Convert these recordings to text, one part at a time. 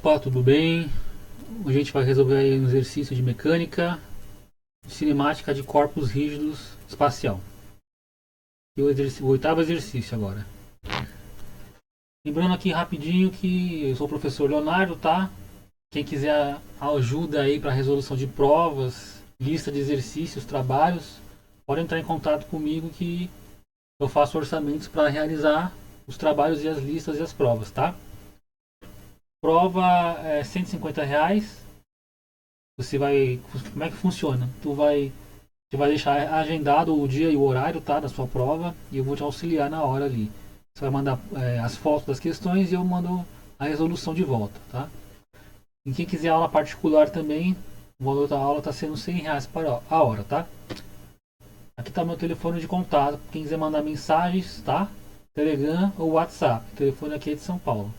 Opa, tudo bem? Hoje a gente vai resolver aí um exercício de mecânica cinemática de corpos rígidos espacial. E o oitavo exercício agora. Lembrando aqui rapidinho que eu sou o professor Leonardo, tá? Quem quiser ajuda aí para resolução de provas, lista de exercícios, trabalhos, pode entrar em contato comigo que eu faço orçamentos para realizar os trabalhos e as listas e as provas, tá? Prova é R$ 150. Você vai. Como é que funciona? Você vai deixar agendado o dia e o horário, tá, da sua prova e eu vou te auxiliar na hora ali. Você vai mandar as fotos das questões e eu mando a resolução de volta, tá? E quem quiser aula particular também, o valor da aula está sendo R$ 100 para a hora, tá? Aqui está meu telefone de contato. Quem quiser mandar mensagens, tá? Telegram ou WhatsApp. O telefone aqui é de São Paulo.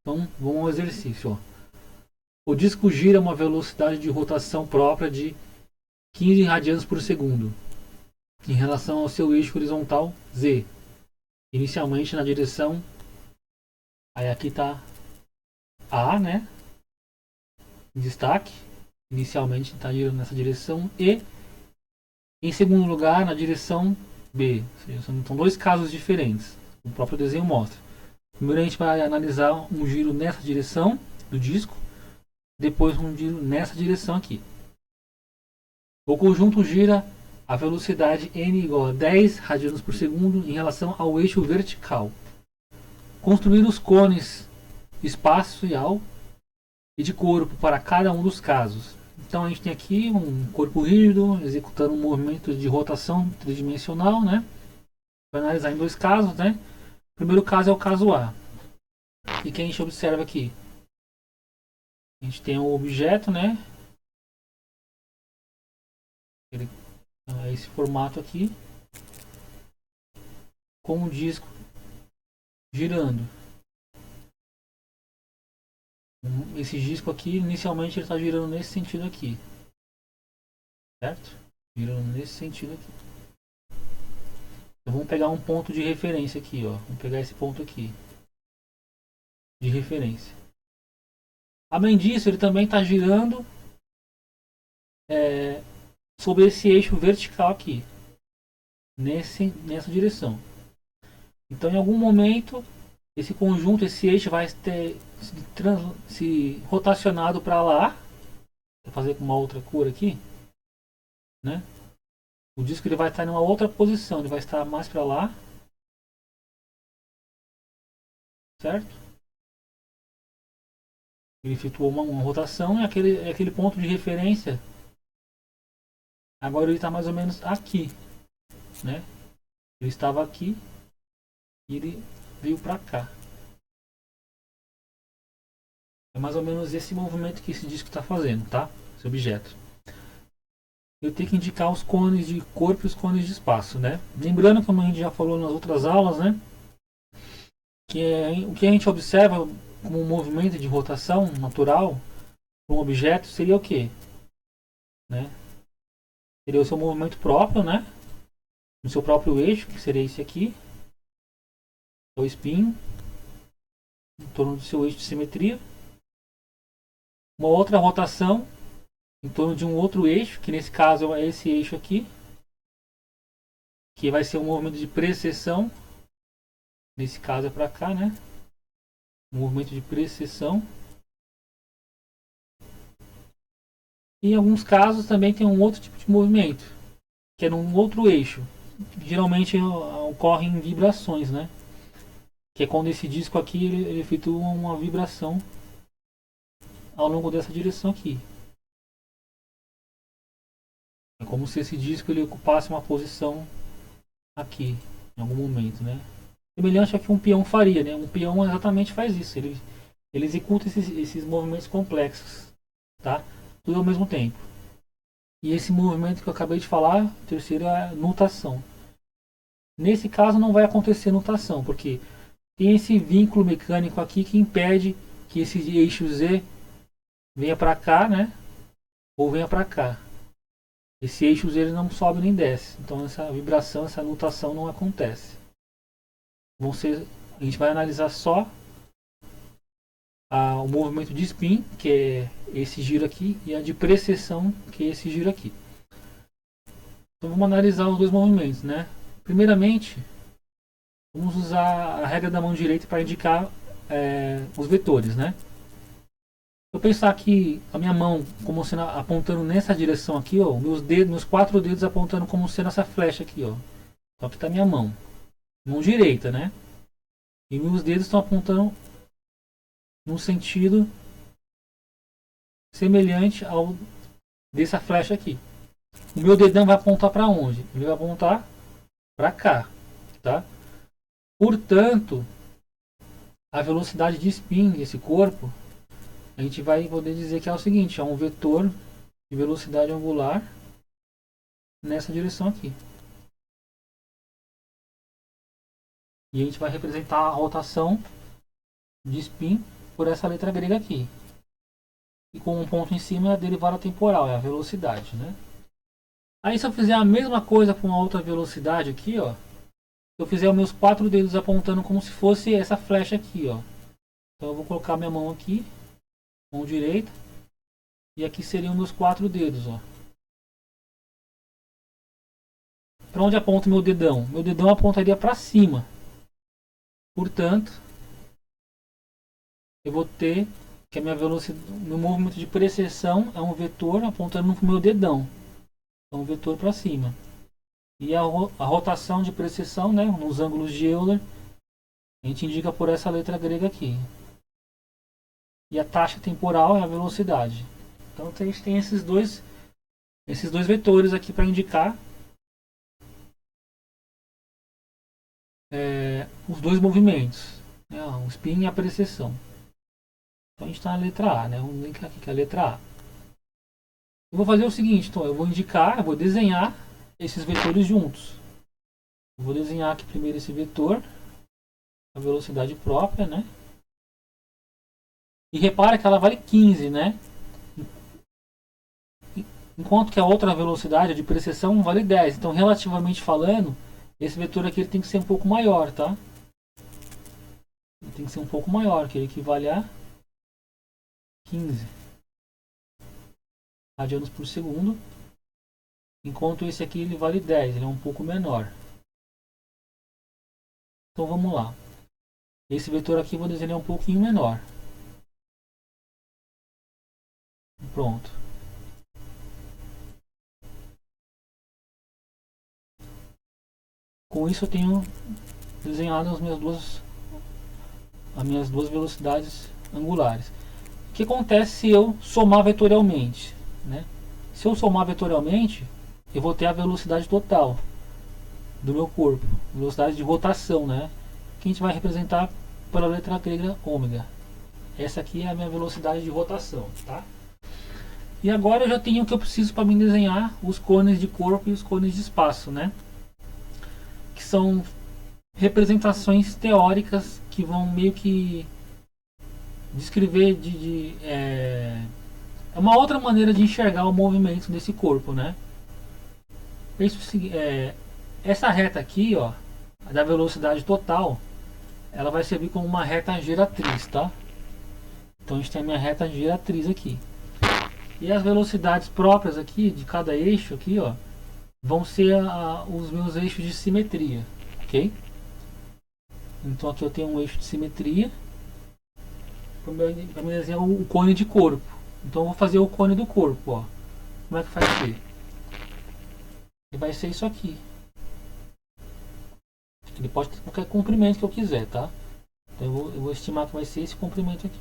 Então, vamos ao exercício, ó. O disco gira a uma velocidade de rotação própria de 15 radianos por segundo em relação ao seu eixo horizontal Z, inicialmente na direção. Aí aqui está A, né? Em destaque. Inicialmente está girando nessa direção. E em segundo lugar, na direção B. Ou seja, são dois casos diferentes. O próprio desenho mostra. Primeiro a gente vai analisar um giro nessa direção do disco. Depois um giro nessa direção aqui. O conjunto gira a velocidade n igual a 10 radianos por segundo em relação ao eixo vertical. Construir os cones espacial e de corpo para cada um dos casos. Então a gente tem aqui um corpo rígido executando um movimento de rotação tridimensional, né? Vai analisar em dois casos, né? O primeiro caso é o caso A. E que a gente observa aqui? A gente tem um objeto, né? Esse formato aqui, com um disco girando. Esse disco aqui, inicialmente ele está girando nesse sentido aqui, certo? Girando nesse sentido aqui. Então vamos pegar um ponto de referência aqui, ó. Vamos pegar esse ponto aqui de referência. Além disso, ele também está girando sobre esse eixo vertical aqui, nessa direção. Então, em algum momento, esse conjunto, esse eixo vai ter se rotacionado para lá. Vou fazer com uma outra cor aqui, né? O disco ele vai estar em uma outra posição, ele vai estar mais para lá, certo? Ele efetuou uma rotação e aquele ponto de referência. Agora ele está mais ou menos aqui, né? Ele estava aqui e ele veio para cá. É mais ou menos esse movimento que esse disco está fazendo, tá? Esse objeto. Eu tenho que indicar os cones de corpo e os cones de espaço, né? Lembrando, como a gente já falou nas outras aulas, né? O que a gente observa como um movimento de rotação natural para um objeto seria o quê? Né? Seria o seu movimento próprio, né? No seu próprio eixo, que seria esse aqui. O spin em torno do seu eixo de simetria. Uma outra rotação em torno de um outro eixo, que nesse caso é esse eixo aqui, que vai ser um movimento de precessão. Nesse caso é para cá, né? Um movimento de precessão. E em alguns casos também tem um outro tipo de movimento, que é num outro eixo. Geralmente ocorre em vibrações, né? Que é quando esse disco aqui ele efetua uma vibração ao longo dessa direção aqui. É como se esse disco ele ocupasse uma posição aqui, em algum momento, né? Semelhante ao que um peão faria, né? Um peão exatamente faz isso. Ele executa esses movimentos complexos, tá? Tudo ao mesmo tempo. E esse movimento que eu acabei de falar, o terceiro é a nutação. Nesse caso não vai acontecer nutação, porque tem esse vínculo mecânico aqui que impede que esse eixo Z venha para cá, né? Ou venha para cá. Esse eixo Z ele não sobe nem desce. Então essa vibração, essa nutação não acontece. A gente vai analisar só o movimento de spin, que é esse giro aqui, e a de precessão, que é esse giro aqui. Então vamos analisar os dois movimentos, né? Primeiramente, vamos usar a regra da mão direita para indicar os vetores, né? Se eu pensar aqui a minha mão como sendo apontando nessa direção aqui, ó, meus 4 dedos apontando como sendo essa flecha aqui, ó. Então aqui está minha mão direita, né? E meus dedos estão apontando num sentido semelhante ao dessa flecha aqui. O meu dedão vai apontar para onde? Ele vai apontar para cá, tá? Portanto, a velocidade de spin desse corpo, a gente vai poder dizer que é o seguinte, é um vetor de velocidade angular nessa direção aqui. E a gente vai representar a rotação de spin por essa letra grega aqui. E com um ponto em cima é a derivada temporal, é a velocidade, né? Aí se eu fizer a mesma coisa com uma outra velocidade aqui, ó, se eu fizer os meus 4 dedos apontando como se fosse essa flecha aqui, ó. Então eu vou colocar minha mão aqui, mão direita, e aqui seriam meus 4 dedos, ó. Para onde aponta meu dedão? Meu dedão apontaria para cima. Portanto, eu vou ter que a minha velocidade, meu movimento de precessão é um vetor apontando para o meu dedão. É um vetor para cima. E a rotação de precessão, né, nos ângulos de Euler, a gente indica por essa letra grega aqui. E a taxa temporal é a velocidade. Então a gente tem esses dois vetores aqui para indicar os dois movimentos, né, o spin e a precessão. Então a gente está na letra A, né? Vamos linkar aqui que é a letra A. Eu vou fazer o seguinte, então eu vou desenhar esses vetores juntos. Eu vou desenhar aqui primeiro esse vetor, a velocidade própria, né? E repara que ela vale 15, né? Enquanto que a outra velocidade de precessão vale 10. Então, relativamente falando, esse vetor aqui ele tem que ser um pouco maior, tá? Ele tem que ser um pouco maior, que ele equivale a 15 radianos por segundo. Enquanto esse aqui ele vale 10, ele é um pouco menor. Então vamos lá. Esse vetor aqui eu vou desenhar um pouquinho menor. Pronto. Com isso eu tenho desenhado as minhas duas velocidades angulares. O que acontece se eu somar vetorialmente, né? Se eu somar vetorialmente, eu vou ter a velocidade total do meu corpo, velocidade de rotação, né? Que a gente vai representar pela letra grega ômega. Essa aqui é a minha velocidade de rotação, tá? E agora eu já tenho o que eu preciso para me desenhar os cones de corpo e os cones de espaço, né? Que são representações teóricas que vão meio que descrever é uma outra maneira de enxergar o movimento desse corpo, né? Essa reta aqui, ó, da velocidade total, ela vai servir como uma reta giratriz, tá? Então a gente tem a minha reta giratriz aqui. E as velocidades próprias aqui de cada eixo aqui, ó, vão ser os meus eixos de simetria, ok? Então aqui eu tenho um eixo de simetria para me desenhar o cone de corpo. Então eu vou fazer o cone do corpo, ó. Como é que vai ser? Ele vai ser isso aqui. Ele pode ter qualquer comprimento que eu quiser, tá? Então eu vou estimar que vai ser esse comprimento aqui.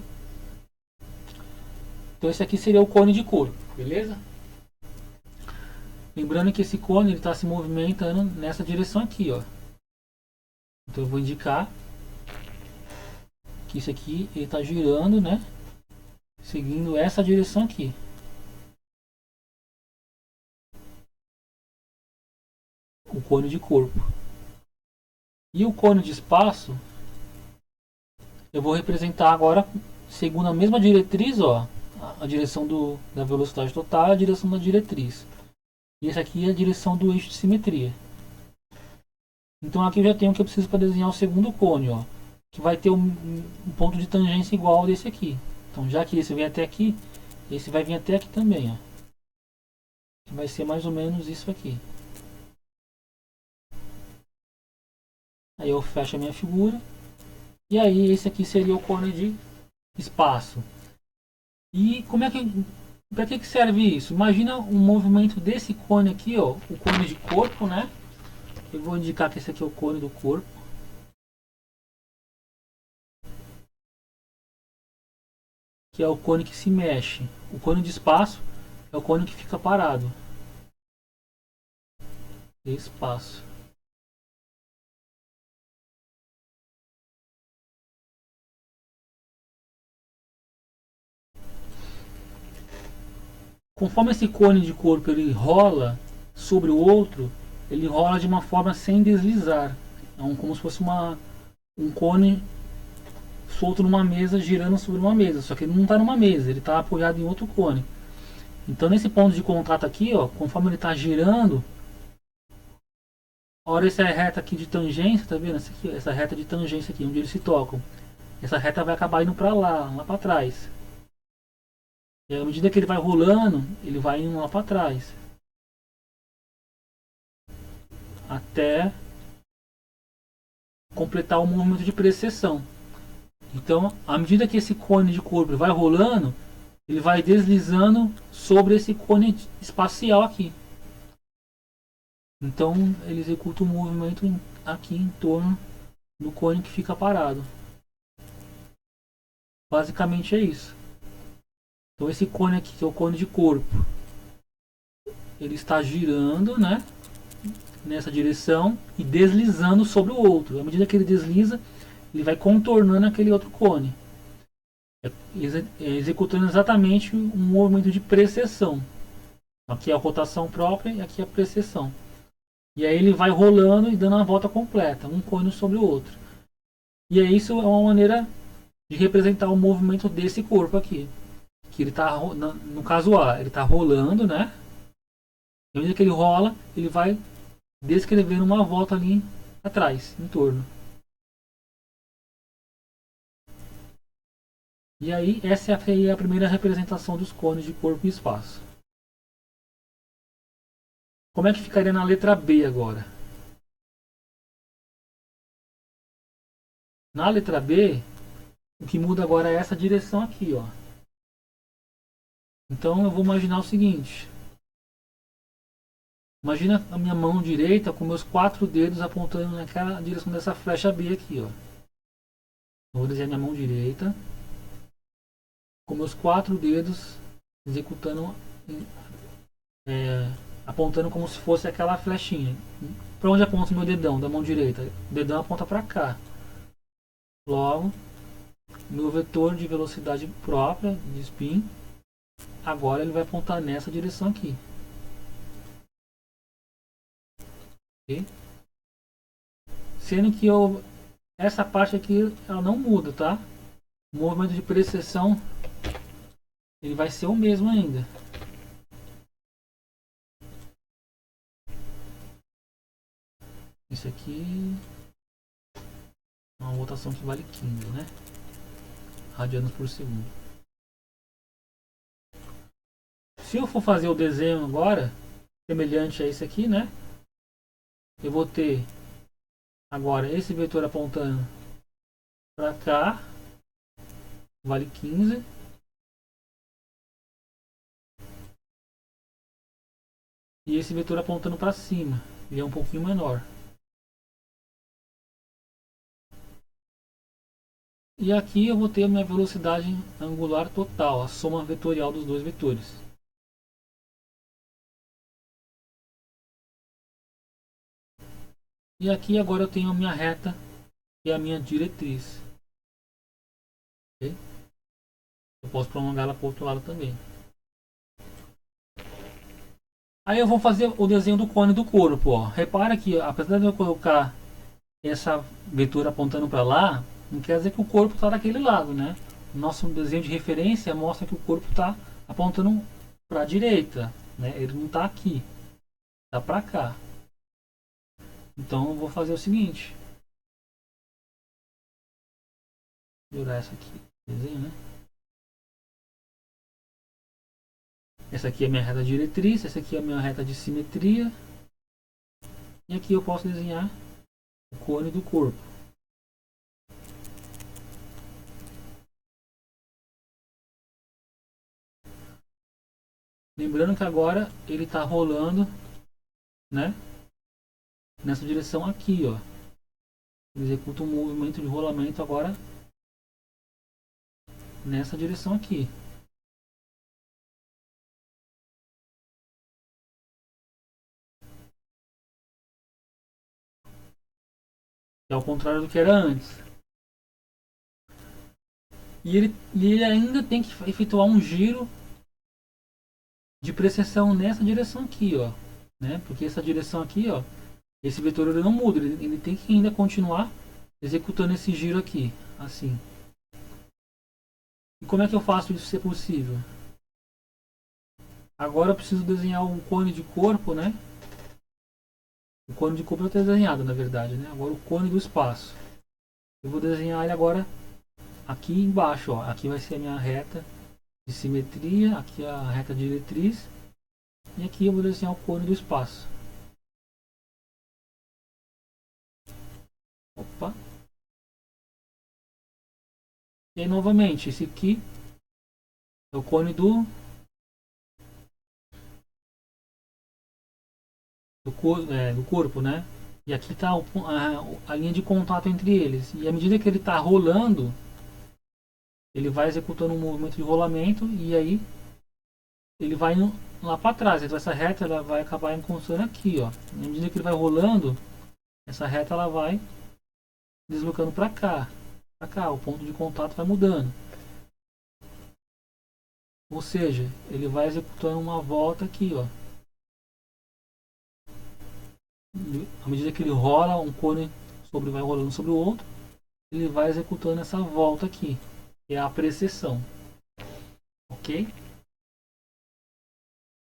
Então esse aqui seria o cone de corpo, beleza? Lembrando que esse cone está se movimentando nessa direção aqui, ó. Então eu vou indicar que isso aqui ele está girando, né? Seguindo essa direção aqui. O cone de corpo. E o cone de espaço eu vou representar agora segundo a mesma diretriz, ó. A direção da velocidade total é a direção da diretriz. E essa aqui é a direção do eixo de simetria. Então aqui eu já tenho o que eu preciso para desenhar o segundo cone, ó. que vai ter um ponto de tangência igual ao desse aqui. Então, já que esse vem até aqui, esse vai vir até aqui também, ó. Vai ser mais ou menos isso aqui. Aí eu fecho a minha figura. E aí esse aqui seria o cone de espaço. E como é que, para que serve isso? Imagina um movimento desse cone aqui, ó, o cone de corpo, né? Eu vou indicar que esse aqui é o cone do corpo. Que é o cone que se mexe. O cone de espaço é o cone que fica parado. Espaço. Conforme esse cone de corpo ele rola sobre o outro, ele rola de uma forma sem deslizar. É como se fosse um cone solto numa mesa, girando sobre uma mesa. Só que ele não está numa mesa, ele está apoiado em outro cone. Então nesse ponto de contato aqui, ó, conforme ele está girando, olha essa reta aqui de tangência, tá vendo? Essa reta de tangência aqui, onde eles se tocam. Essa reta vai acabar indo para lá para trás. E à medida que ele vai rolando, ele vai indo lá para trás. Até completar o movimento de precessão. Então, à medida que esse cone de corpo vai rolando, ele vai deslizando sobre esse cone espacial aqui. Então, ele executa um movimento aqui em torno do cone que fica parado. Basicamente é isso. Então, esse cone aqui, que é o cone de corpo, ele está girando, né, nessa direção e deslizando sobre o outro. À medida que ele desliza, ele vai contornando aquele outro cone, executando exatamente um movimento de precessão. Aqui é a rotação própria e aqui é a precessão. E aí ele vai rolando e dando a volta completa, um cone sobre o outro. E aí isso é uma maneira de representar o movimento desse corpo aqui. Que ele está, no caso A, ele está rolando, né? E à medida que ele rola, ele vai descrevendo uma volta ali atrás, em torno. E aí, essa é a primeira representação dos cones de corpo e espaço. Como é que ficaria na letra B agora? Na letra B, o que muda agora é essa direção aqui, ó. Então eu vou imaginar o seguinte. Imagina a minha mão direita com meus 4 dedos apontando naquela direção dessa flecha B aqui, ó. Eu vou desenhar minha mão direita com meus 4 dedos executando, é, apontando como se fosse aquela flechinha. Para onde aponta o meu dedão da mão direita? O dedão aponta para cá. Logo, meu vetor de velocidade própria de spin, agora ele vai apontar nessa direção aqui. Okay? Sendo que essa parte aqui ela não muda, tá? O movimento de precessão ele vai ser o mesmo ainda. Isso aqui é uma rotação que vale 15, né? Radianos por segundo. Se eu for fazer o desenho agora, semelhante a esse aqui, né? Eu vou ter agora esse vetor apontando para cá, vale 15. E esse vetor apontando para cima, ele é um pouquinho menor. E aqui eu vou ter a minha velocidade angular total, a soma vetorial dos dois vetores. E aqui agora eu tenho a minha reta e a minha diretriz. Okay? Eu posso prolongar ela para o outro lado também. Aí eu vou fazer o desenho do cone do corpo. Ó. Repara que apesar de eu colocar essa vetor apontando para lá, não quer dizer que o corpo está daquele lado, né? O nosso desenho de referência mostra que o corpo está apontando para a direita, né? Ele não está aqui, está para cá. Então eu vou fazer o seguinte. melhorar essa aqui. Desenho, né? Essa aqui é a minha reta diretriz, essa aqui é a minha reta de simetria. E aqui eu posso desenhar o cone do corpo. Lembrando que agora ele está rolando, né? Nessa direção aqui, ó. Ele executa um movimento de rolamento agora nessa direção aqui. É ao contrário do que era antes. E ele ainda tem que efetuar um giro de precessão nessa direção aqui, ó, né? Porque essa direção aqui, ó, esse vetor ele não muda, ele tem que ainda continuar executando esse giro aqui, assim. E como é que eu faço isso ser possível? Agora eu preciso desenhar um cone de corpo, né? O cone de corpo já está desenhado, na verdade, né? Agora o cone do espaço. Eu vou desenhar ele agora aqui embaixo, ó. Aqui vai ser a minha reta de simetria, aqui a reta diretriz. E aqui eu vou desenhar o cone do espaço. Opa! E aí novamente, esse aqui é o cone do corpo, né? E aqui está a linha de contato entre eles. E à medida que ele está rolando, ele vai executando um movimento de rolamento e aí ele vai lá para trás. Então essa reta ela vai acabar encontrando aqui, ó. À medida que ele vai rolando, essa reta ela vai deslocando para cá. Para cá, o ponto de contato vai mudando. Ou seja, ele vai executando uma volta aqui, ó. À medida que ele rola, um cone vai rolando sobre o outro, ele vai executando essa volta aqui, que é a precessão. Ok?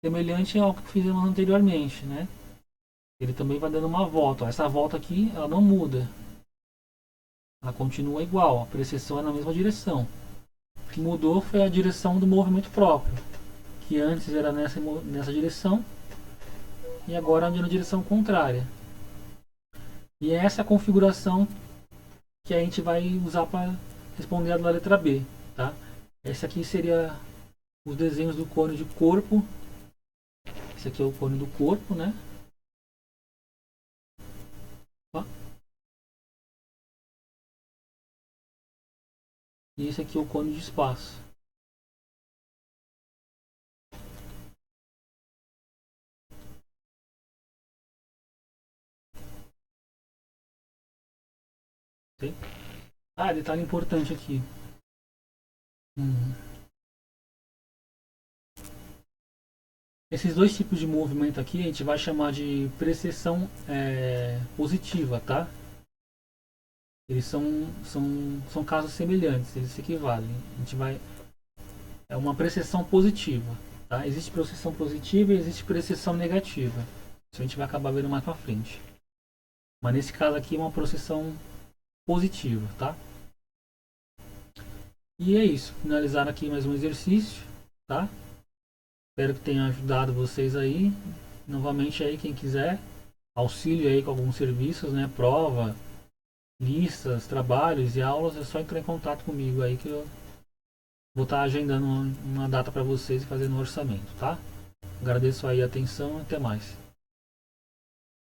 Semelhante ao que fizemos anteriormente, né? Ele também vai dando uma volta. Ó. Essa volta aqui, ela não muda. Ela continua igual. A precessão é na mesma direção. O que mudou foi a direção do movimento próprio, que antes era nessa direção e agora anda na direção contrária. E é essa configuração que a gente vai usar para responder a da letra B, tá? Esse aqui seria os desenhos do cone de corpo. Esse aqui é o cone do corpo, né? E esse aqui é o cone de espaço. Okay? Ah, detalhe importante aqui. Esses dois tipos de movimento aqui a gente vai chamar de precessão positiva, tá? Eles são casos semelhantes, eles se equivalem. A gente vai é uma precessão positiva, tá? Existe precessão positiva e existe precessão negativa. Isso a gente vai acabar vendo mais para frente. Mas nesse caso aqui é uma precessão positiva, tá? E é isso. Finalizar aqui mais um exercício, tá? Espero que tenha ajudado vocês aí. Novamente aí quem quiser auxílio aí com alguns serviços, né? Prova, listas, trabalhos e aulas, é só entrar em contato comigo aí que eu vou estar agendando uma data para vocês e fazendo um orçamento, tá? Agradeço aí a atenção e até mais.